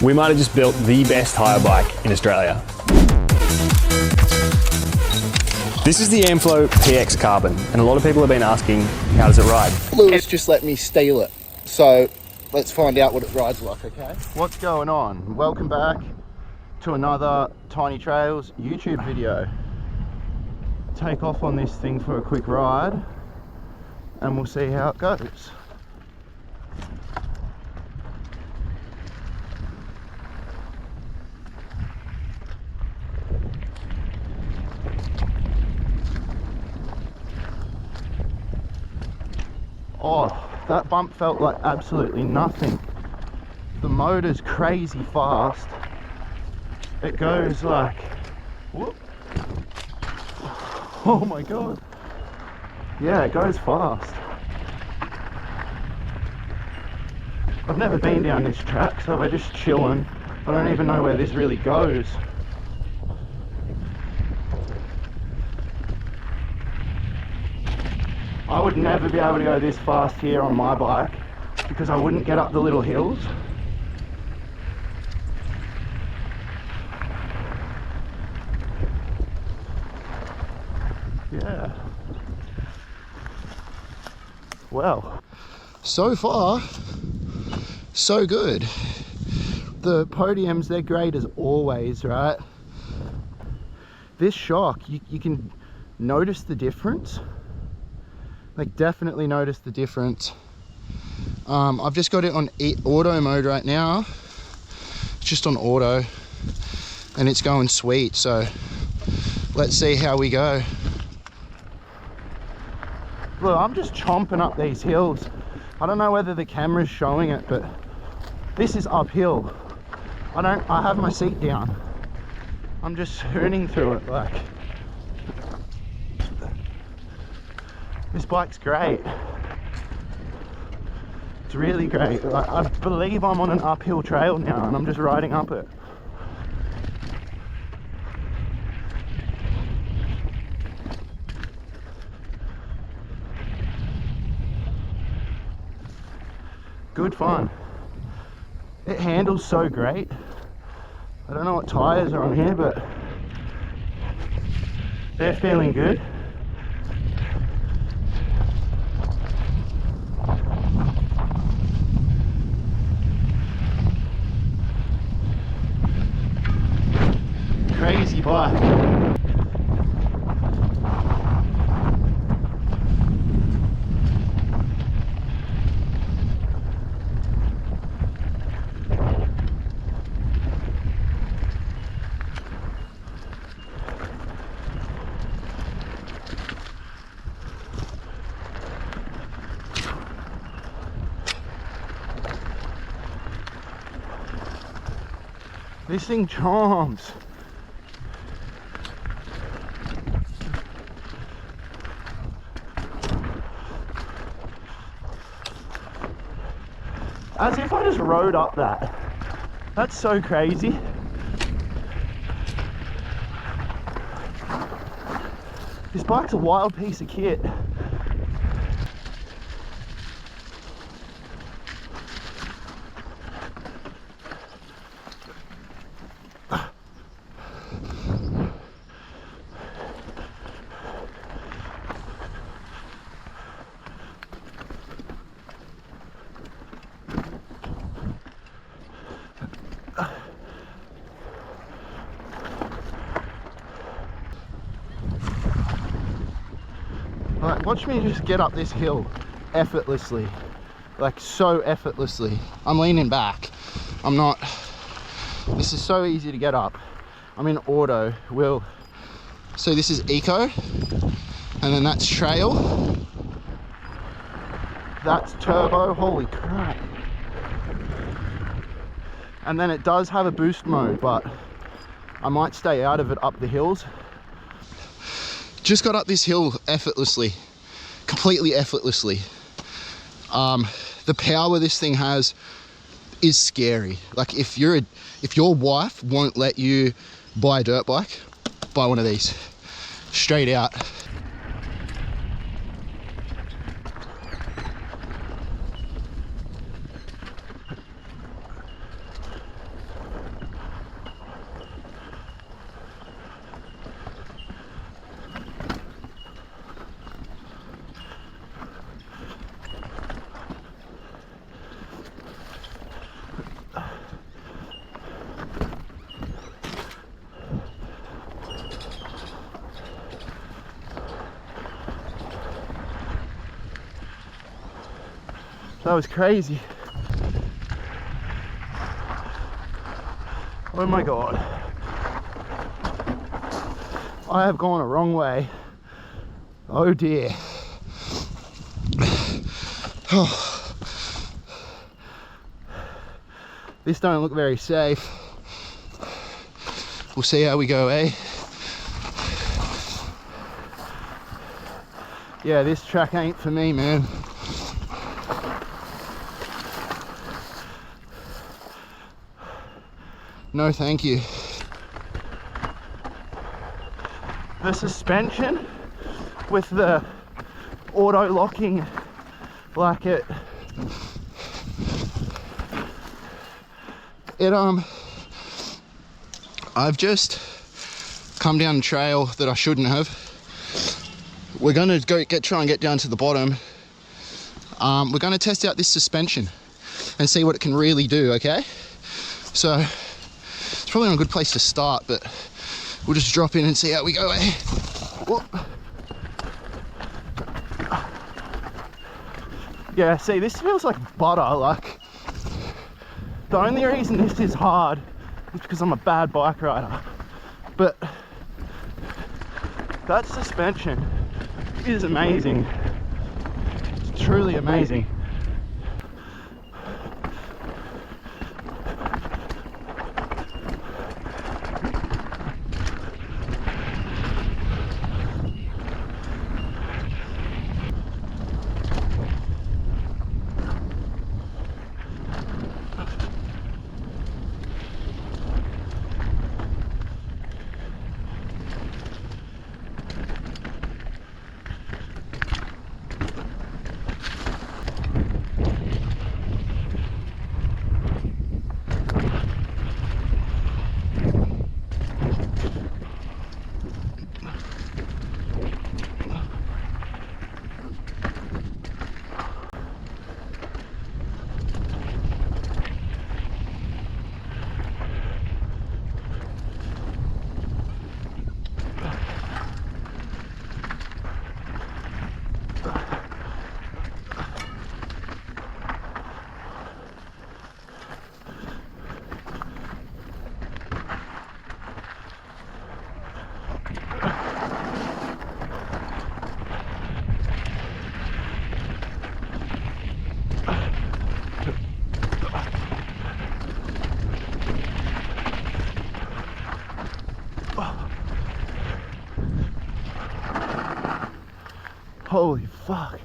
we might have just built the best hire bike in Australia. This is the Amflow PX Carbon, and a lot of people have been asking, how does it ride? Lewis just let me steal it, so let's find out what it rides like, okay? What's going on? Welcome back to another Tiny Trails YouTube video. Take off on this thing for a quick ride, and we'll see how it goes. Oh, that bump felt like absolutely nothing. The motor's crazy fast. It goes like, whoop. Oh my god. Yeah, it goes fast. I've never been down this track, so we're just chilling. I don't even know where this really goes. I would never be able to go this fast here on my bike because I wouldn't get up the little hills. Yeah. Well, so far, so good. The podiums, they're great as always, right? This shock, you can notice the difference. Like, definitely notice the difference. I've just got it on auto mode right now. It's just on auto and it's going sweet, so let's see how we go. Look, I'm just chomping up these hills. I don't know whether the camera's showing it, but this is uphill. I have my seat down. I'm just swooning through it. Like, this bike's great. It's really great. Like, I believe I'm on an uphill trail now and I'm just riding up it. Good fun. It handles so great. I don't know what tyres are on here, but they're feeling good. Crazy bike. This thing chomps. As if I just rode up that. That's so crazy. This bike's a wild piece of kit. Like, watch me just get up this hill effortlessly, like so effortlessly. I'm leaning back. I'm not, this is so easy to get up. I'm in auto, so this is eco, and then that's trail. That's turbo, holy crap. And then it does have a boost mode, but I might stay out of it up the hills. Just got up this hill effortlessly, completely effortlessly. The power this thing has is scary. Like, if your wife won't let you buy a dirt bike, buy one of these, straight out. That was crazy. Oh my God. I have gone a wrong way. Oh dear. Oh. This don't look very safe. We'll see how we go, eh? Yeah, this track ain't for me, man. No, thank you. The suspension with the auto locking, like I've just come down a trail that I shouldn't have. We're gonna try and get down to the bottom. We're gonna test out this suspension and see what it can really do, okay? So it's probably not a good place to start, but we'll just drop in and see how we go, eh? Whoop. Yeah, see, this feels like butter. Like, the only reason this is hard is because I'm a bad bike rider. But that suspension is amazing. It's truly amazing. Holy fuck.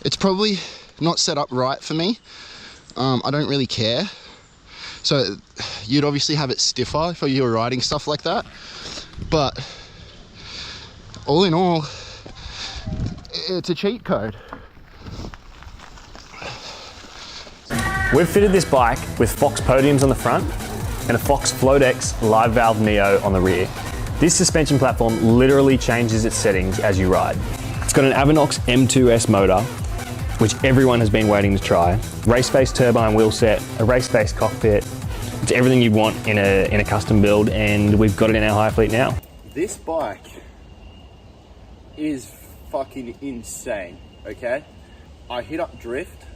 It's probably not set up right for me. I don't really care. So you'd obviously have it stiffer for your riding stuff like that. But all in all, it's a cheat code. We've fitted this bike with Fox podiums on the front and a Fox Floatex live valve Neo on the rear. This suspension platform literally changes its settings as you ride. It's got an Avanox M2S motor, which everyone has been waiting to try. Race-based turbine wheel set, a race-based cockpit. It's everything you want in a custom build, and we've got it in our hire fleet now. This bike is fucking insane, okay? I hit up Drift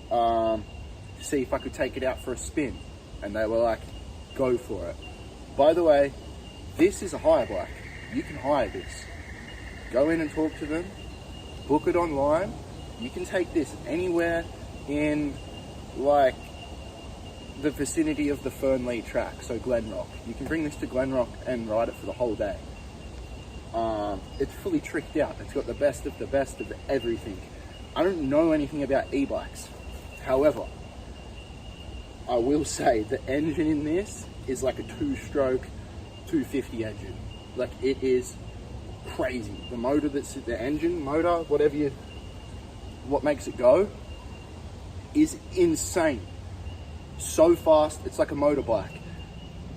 to see if I could take it out for a spin, and they were like, go for it. By the way, this is a hire bike. You can hire this. Go in and talk to them, book it online. You can take this anywhere in like the vicinity of the Fernley track, so Glenrock. You can bring this to Glenrock and ride it for the whole day. It's fully tricked out. It's got the best of everything. I don't know anything about e-bikes. However, I will say the engine in this is like a 2-stroke 250 engine. Like, it is crazy. The motor the engine motor, what makes it go is insane. So fast, it's like a motorbike,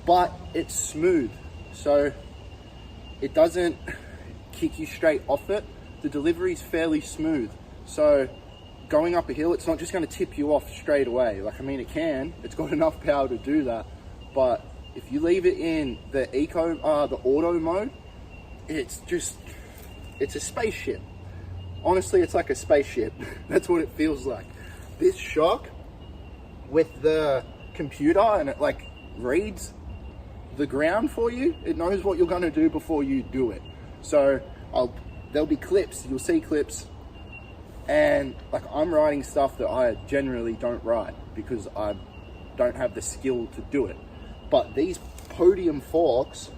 but it's smooth, so it doesn't kick you straight off it. The delivery is fairly smooth, so going up a hill, it's not just going to tip you off straight away. Like, I mean, it can, it's got enough power to do that, but if you leave it in the the auto mode, it's a spaceship. honestly, it's like a spaceship. That's what it feels like. This shock with the computer, and it like reads the ground for you. It knows what you're going to do before you do it. So there'll be clips, you'll see clips, and like I'm riding stuff that I generally don't ride because I don't have the skill to do it. But these podium forks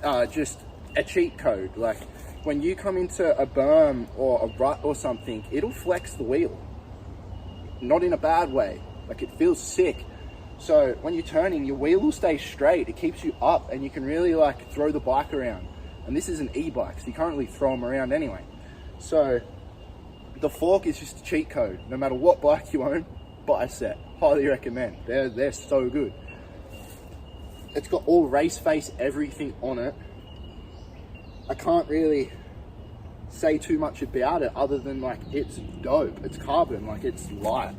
are just a cheat code. Like when you come into a berm or a rut or something, it'll flex the wheel. Not in a bad way. Like it feels sick. So when you're turning, your wheel will stay straight. It keeps you up and you can really like throw the bike around. And this is an e-bike, so you can't really throw them around anyway. So the fork is just a cheat code. No matter what bike you own, buy a set. Highly recommend. They're so good. It's got all race face, everything on it. I can't really say too much about it other than like it's dope. It's carbon, like it's light.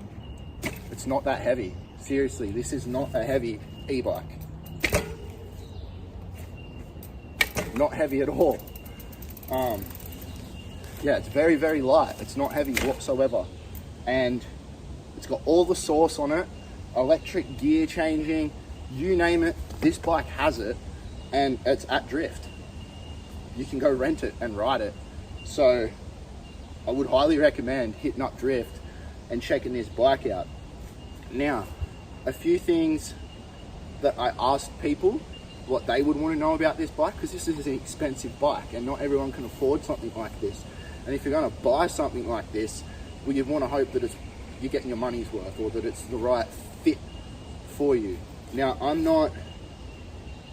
It's not that heavy. Seriously, this is not a heavy e-bike. Not heavy at all. Yeah, it's very, very light. It's not heavy whatsoever. And it's got all the sauce on it, electric gear changing, you name it, this bike has it, and it's at Drift. You can go rent it and ride it. So I would highly recommend hitting up Drift and checking this bike out. Now, a few things that I asked people what they would want to know about this bike, because this is an expensive bike and not everyone can afford something like this. And if you're going to buy something like this, well, you want to hope that you're getting your money's worth, or that it's the right fit for you. Now, I'm not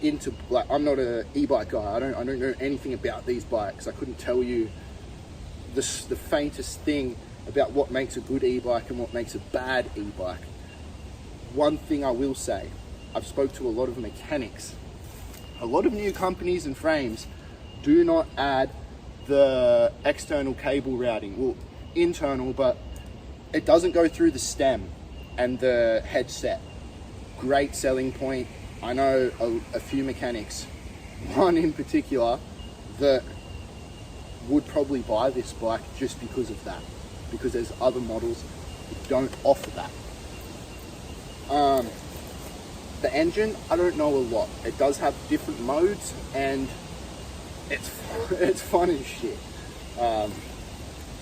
an e-bike guy. I don't know anything about these bikes. I couldn't tell you the faintest thing about what makes a good e-bike and what makes a bad e-bike. One thing I will say, I've spoke to a lot of mechanics. A lot of new companies and frames do not add the external cable routing, well, internal, but it doesn't go through the stem and the headset. Great selling point. I know a few mechanics, one in particular, that would probably buy this bike just because of that, because there's other models that don't offer that. The engine, I don't know a lot. It does have different modes and it's fun as shit.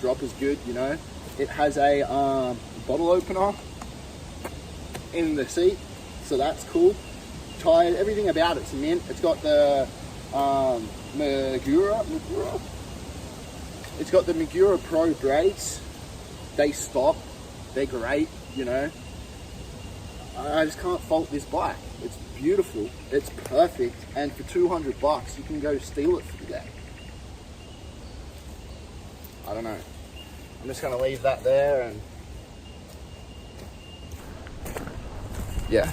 Drop is good, you know. It has a bottle opener in the seat, so that's cool. Tires, everything about it's mint. It's got the Magura. It's got the Magura Pro brakes. They stop. They're great, you know. I just can't fault this bike. It's beautiful. It's perfect. And for $200, you can go steal it for the day. I don't know. I'm just going to leave that there and yeah.